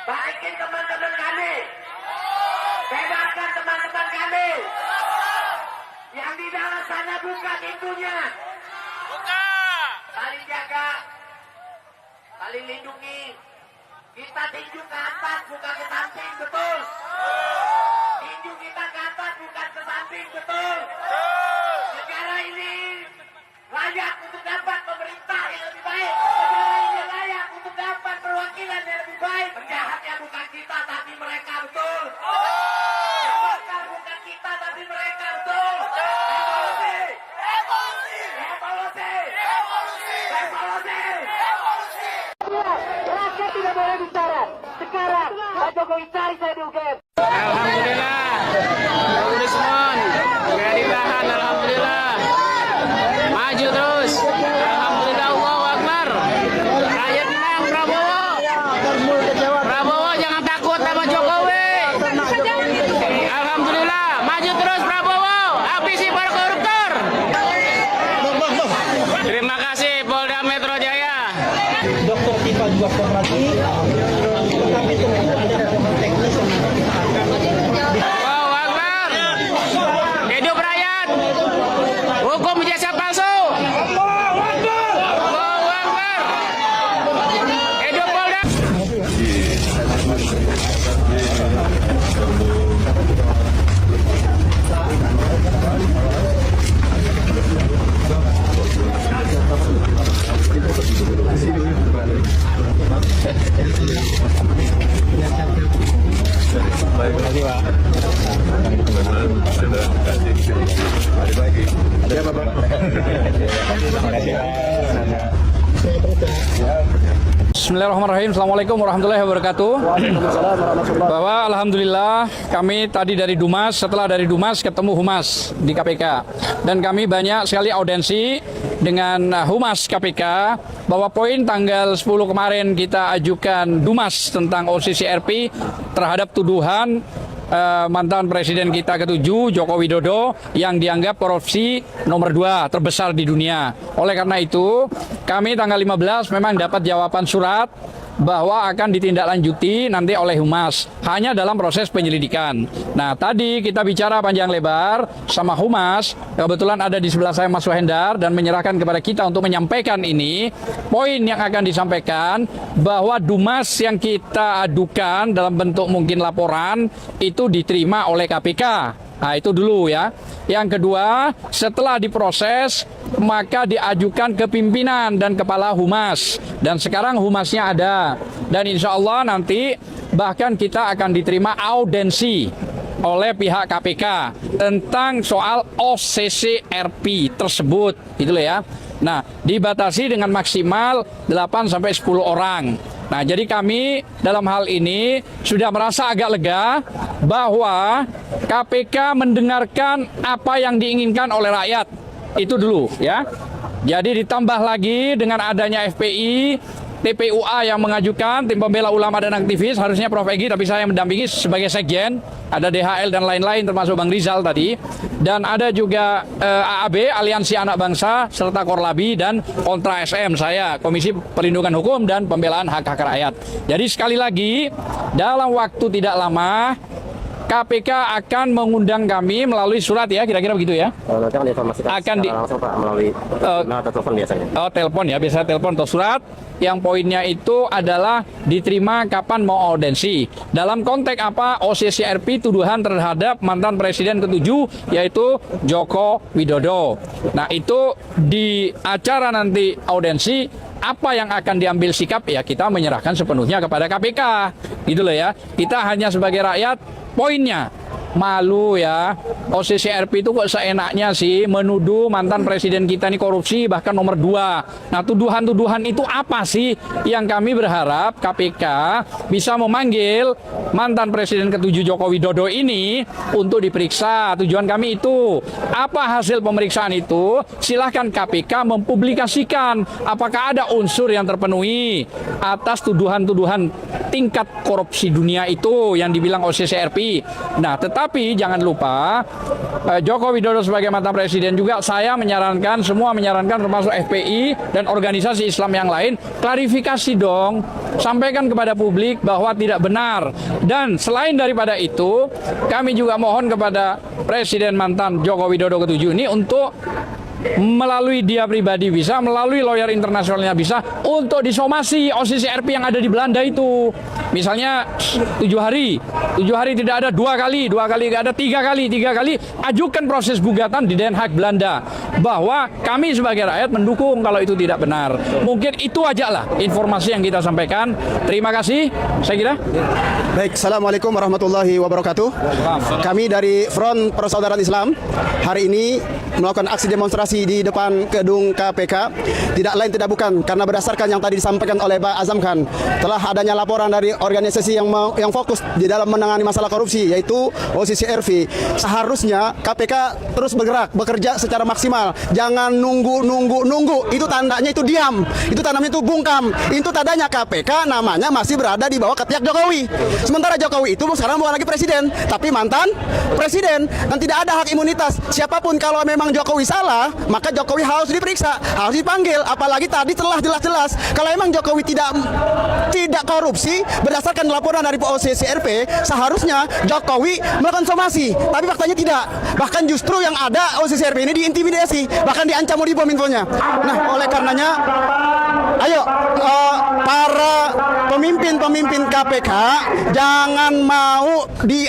Baikin teman-teman kami. Bebaskan teman-teman kami. Yang di dalam sana buka pintunya. Buka. Saling jaga. Saling lindungi. Kita tinju ke atas, bukan ke samping, betul? Tinju kita ke atas, bukan ke samping, betul? Negara ini layak untuk dapat pemerintah yang lebih baik. Negara ini layak untuk dapat perwakilan yang lebih baik. Penjahatnya bukan kita, tapi mereka, betul? Yang bakar bukan kita, tapi mereka, betul? Revolusi! Revolusi. Revolusi! Revolusi. Revolusi! Revolusi. Rakyat tidak boleh bicara. Sekarang Pak Jokowi cari saya di UGM. Alhamdulillah, udah semua, nggak ditahan, alhamdulillah, maju terus, alhamdulillah, Allahu Akbar, rakyat menang, Prabowo, Prabowo jangan takut sama Jokowi, alhamdulillah, maju terus Prabowo, habisi para koruptor. Terima kasih Polda Metro Jaya. Dokter Tifa juga kooperatif, tetapi ternyata ada hal teknis yang nanti kita akan Allahu Akbar, hidup rakyat, hukum jasa palsu. Allahu Akbar, hidup Polda. Bismillahirrahmanirrahim. Assalamualaikum warahmatullahi wabarakatuh. Bahwa alhamdulillah kami tadi dari Dumas, setelah dari Dumas ketemu Humas di KPK. Dan kami banyak sekali audensi dengan Humas KPK bahwa poin tanggal 10 kemarin kita ajukan Dumas tentang OCCRP terhadap tuduhan mantan presiden kita ke-7 Joko Widodo yang dianggap korupsi nomor 2 terbesar di dunia. Oleh karena itu, kami tanggal 15 memang dapat jawaban surat bahwa akan ditindaklanjuti nanti oleh Humas hanya dalam proses penyelidikan. Nah, tadi kita bicara panjang lebar sama Humas, kebetulan ada di sebelah saya Mas Wahendar dan menyerahkan kepada kita untuk menyampaikan ini. Poin yang akan disampaikan bahwa Dumas yang kita adukan dalam bentuk mungkin laporan itu diterima oleh KPK. Nah, itu dulu ya. Yang kedua, setelah diproses, maka diajukan ke pimpinan dan kepala Humas. Dan sekarang Humasnya ada. Dan insya Allah nanti bahkan kita akan diterima audensi oleh pihak KPK tentang soal OCCRP tersebut. Gitu loh ya. Nah, dibatasi dengan maksimal 8-10 orang. Nah, jadi kami dalam hal ini sudah merasa agak lega bahwa KPK mendengarkan apa yang diinginkan oleh rakyat. Itu dulu ya. Jadi ditambah lagi dengan adanya FPI, TPUA yang mengajukan, Tim Pembela Ulama dan Aktivis, harusnya Prof. Egy, tapi saya mendampingi sebagai sekjen, ada DHL dan lain-lain termasuk Bang Rizal tadi, dan ada juga AAB, Aliansi Anak Bangsa, serta Korlabi dan Kontra SM, saya Komisi Perlindungan Hukum dan Pembelaan Hak-Hak Rakyat. Jadi sekali lagi, dalam waktu tidak lama, KPK akan mengundang kami melalui surat ya, kira-kira begitu ya. Nanti akan diinformasikan Akan langsung Pak melalui email atau telepon biasanya. Oh, telepon ya, biasa telepon atau surat. Yang poinnya itu adalah diterima kapan mau audensi. Dalam konteks apa? OCCRP tuduhan terhadap mantan presiden ke-7 yaitu Joko Widodo. Nah, itu di acara nanti audensi apa yang akan diambil sikap ya kita menyerahkan sepenuhnya kepada KPK. Gitu loh ya. Kita hanya sebagai rakyat poinnya malu ya, OCCRP itu kok seenaknya sih menuduh mantan presiden kita ini korupsi bahkan nomor 2. Nah, tuduhan-tuduhan itu apa sih yang kami berharap KPK bisa memanggil mantan presiden ke-7 Joko Widodo ini untuk diperiksa. Tujuan kami itu apa hasil pemeriksaan itu, silahkan KPK mempublikasikan apakah ada unsur yang terpenuhi atas tuduhan-tuduhan tingkat korupsi dunia itu yang dibilang OCCRP. Nah, tetapi Tetapi jangan lupa Joko Widodo sebagai mantan presiden juga saya menyarankan, semua menyarankan termasuk FPI dan organisasi Islam yang lain, klarifikasi dong, sampaikan kepada publik bahwa tidak benar. Dan selain daripada itu, kami juga mohon kepada Presiden mantan Joko Widodo ke-7 ini untuk melalui dia pribadi bisa, melalui lawyer internasionalnya bisa, untuk disomasi OCC RP yang ada di Belanda itu. Misalnya 7 hari tidak ada, 2 kali tidak ada, 3 kali, ajukan proses gugatan di Den Haag Belanda bahwa kami sebagai rakyat mendukung kalau itu tidak benar. Mungkin itu aja lah informasi yang kita sampaikan. Terima kasih, saya kira. Baik, Assalamualaikum warahmatullahi wabarakatuh. Kami dari Front Persaudaraan Islam hari ini melakukan aksi demonstrasi di depan gedung KPK. Tidak lain tidak bukan karena berdasarkan yang tadi disampaikan oleh Pak Azam Khan, telah adanya laporan dari organisasi yang fokus di dalam menangani masalah korupsi, yaitu OCCRV. Seharusnya KPK terus bergerak, bekerja secara maksimal. Jangan nunggu. Itu tandanya itu diam. Itu tandanya itu bungkam. Itu tandanya KPK namanya masih berada di bawah ketiak Jokowi. Sementara Jokowi itu sekarang bukan lagi presiden, tapi mantan presiden, dan tidak ada hak imunitas. Siapapun kalau memang Jokowi salah, maka Jokowi harus diperiksa, harus dipanggil. Apalagi tadi telah jelas-jelas kalau memang Jokowi tidak korupsi berdasarkan laporan dari OCCRP, seharusnya Jokowi melakukan somasi. Tapi faktanya tidak. Bahkan justru yang ada OCCRP ini diintimidasi, bahkan diancam mau dibom infonya. Nah, oleh karenanya, ayo para pemimpin KPK jangan mau di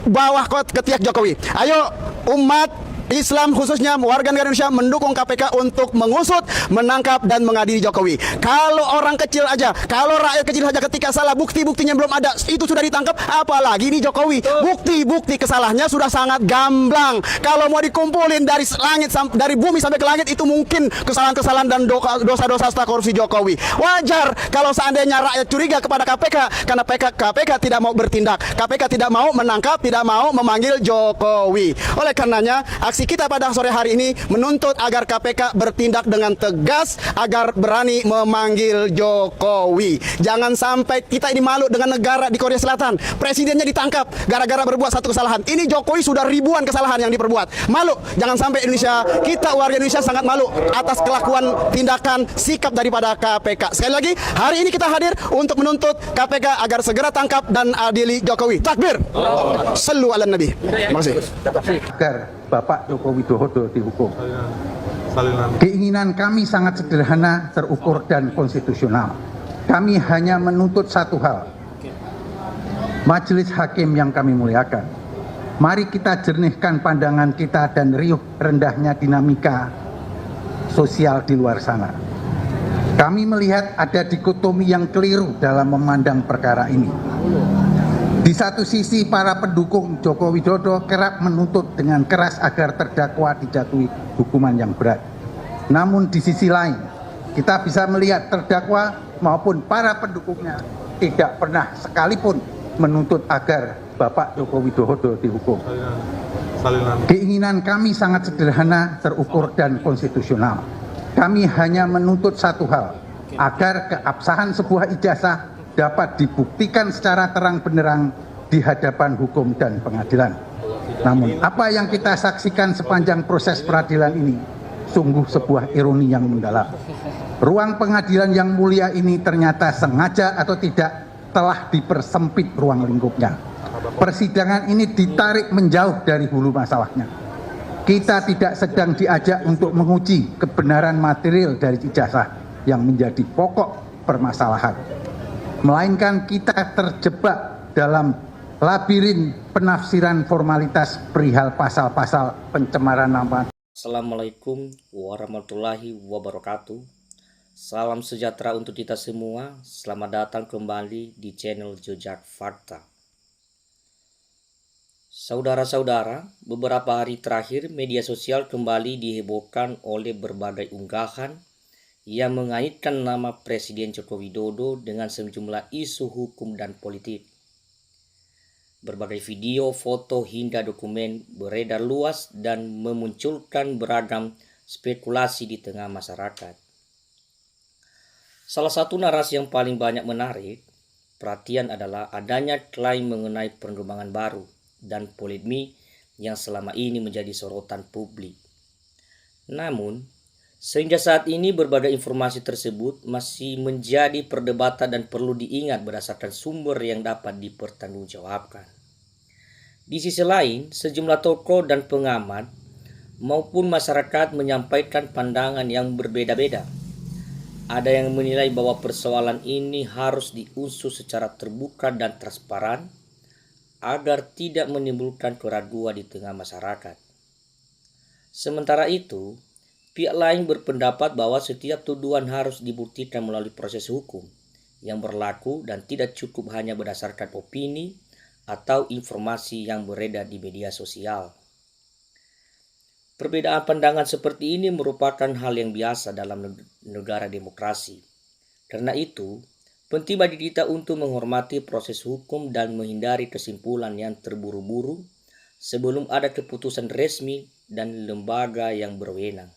bawah ketiak Jokowi. Ayo umat Islam khususnya warga negara Indonesia mendukung KPK untuk mengusut, menangkap dan mengadili Jokowi. Kalau orang kecil aja, kalau rakyat kecil saja ketika salah bukti-buktinya belum ada, itu sudah ditangkap, apalagi ini Jokowi. Bukti-bukti kesalahannya sudah sangat gamblang. Kalau mau dikumpulin dari langit, dari bumi sampai ke langit, itu mungkin kesalahan-kesalahan dan dosa-dosa setelah korupsi Jokowi. Wajar kalau seandainya rakyat curiga kepada KPK karena KPK tidak mau bertindak, KPK tidak mau menangkap, tidak mau memanggil Jokowi. Oleh karenanya, aksi kita pada sore hari ini menuntut agar KPK bertindak dengan tegas, agar berani memanggil Jokowi. Jangan sampai kita ini malu dengan negara di Korea Selatan. Presidennya ditangkap gara-gara berbuat satu kesalahan. Ini Jokowi sudah ribuan kesalahan yang diperbuat. Malu. Jangan sampai Indonesia, kita warga Indonesia sangat malu atas kelakuan, tindakan, sikap daripada KPK. Sekali lagi, hari ini kita hadir untuk menuntut KPK agar segera tangkap dan adili Jokowi. Takbir. Sallu ala Nabi. Terima kasih. Agar Bapak Joko Widodo dihukum. Keinginan kami sangat sederhana, terukur dan konstitusional. Kami hanya menuntut satu hal. Majelis hakim yang kami muliakan, mari kita jernihkan pandangan kita dan riuh rendahnya dinamika sosial di luar sana. Kami melihat ada dikotomi yang keliru dalam memandang perkara ini. Di satu sisi para pendukung Joko Widodo kerap menuntut dengan keras agar terdakwa dijatuhi hukuman yang berat. Namun di sisi lain, kita bisa melihat terdakwa maupun para pendukungnya tidak pernah sekalipun menuntut agar Bapak Joko Widodo dihukum. Keinginan kami sangat sederhana, terukur dan konstitusional. Kami hanya menuntut satu hal, agar keabsahan sebuah ijazah dapat dibuktikan secara terang benderang di hadapan hukum dan pengadilan. Namun apa yang kita saksikan sepanjang proses peradilan ini sungguh sebuah ironi yang mendalam. Ruang pengadilan yang mulia ini ternyata sengaja atau tidak telah dipersempit ruang lingkupnya. Persidangan ini ditarik menjauh dari hulu masalahnya. Kita tidak sedang diajak untuk menguji kebenaran material dari ijazah yang menjadi pokok permasalahan, melainkan kita terjebak dalam labirin penafsiran formalitas perihal pasal-pasal pencemaran nama. Assalamualaikum warahmatullahi wabarakatuh. Salam sejahtera untuk kita semua. Selamat datang kembali di channel Jejak Fakta. Saudara-saudara, beberapa hari terakhir media sosial kembali dihebohkan oleh berbagai unggahan yang mengaitkan nama Presiden Joko Widodo dengan sejumlah isu hukum dan politik. Berbagai video, foto, hingga dokumen beredar luas dan memunculkan beragam spekulasi di tengah masyarakat. Salah satu narasi yang paling banyak menarik perhatian adalah adanya klaim mengenai penerbangan baru dan polemik yang selama ini menjadi sorotan publik. Namun, sehingga saat ini berbagai informasi tersebut masih menjadi perdebatan dan perlu diingat berdasarkan sumber yang dapat dipertanggungjawabkan. Di sisi lain, sejumlah tokoh dan pengamat maupun masyarakat menyampaikan pandangan yang berbeda-beda. Ada yang menilai bahwa persoalan ini harus diusut secara terbuka dan transparan agar tidak menimbulkan keraguan di tengah masyarakat. Sementara itu, pihak lain berpendapat bahwa setiap tuduhan harus dibuktikan melalui proses hukum yang berlaku dan tidak cukup hanya berdasarkan opini atau informasi yang beredar di media sosial. Perbedaan pandangan seperti ini merupakan hal yang biasa dalam negara demokrasi. Karena itu, penting bagi kita untuk menghormati proses hukum dan menghindari kesimpulan yang terburu-buru sebelum ada keputusan resmi dan lembaga yang berwenang.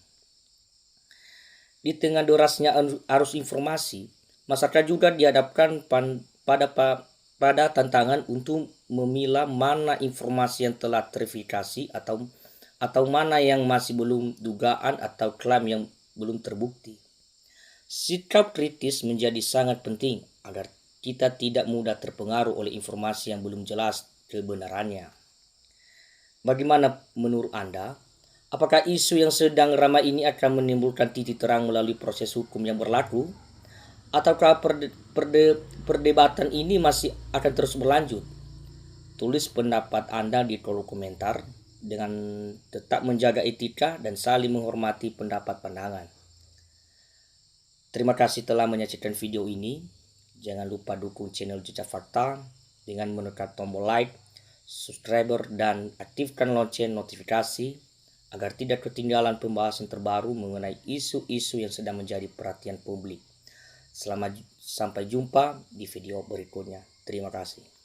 Di tengah derasnya arus informasi, masyarakat juga dihadapkan pada tantangan untuk memilah mana informasi yang telah terverifikasi atau mana yang masih belum dugaan atau klaim yang belum terbukti. Sikap kritis menjadi sangat penting agar kita tidak mudah terpengaruh oleh informasi yang belum jelas kebenarannya. Bagaimana menurut Anda? Apakah isu yang sedang ramai ini akan menimbulkan titik terang melalui proses hukum yang berlaku? Ataukah perdebatan ini masih akan terus berlanjut? Tulis pendapat Anda di kolom komentar dengan tetap menjaga etika dan saling menghormati pendapat pandangan. Terima kasih telah menyaksikan video ini. Jangan lupa dukung channel Jejak Fakta dengan menekan tombol like, subscriber, dan aktifkan lonceng notifikasi agar tidak ketinggalan pembahasan terbaru mengenai isu-isu yang sedang menjadi perhatian publik. Sampai jumpa di video berikutnya. Terima kasih.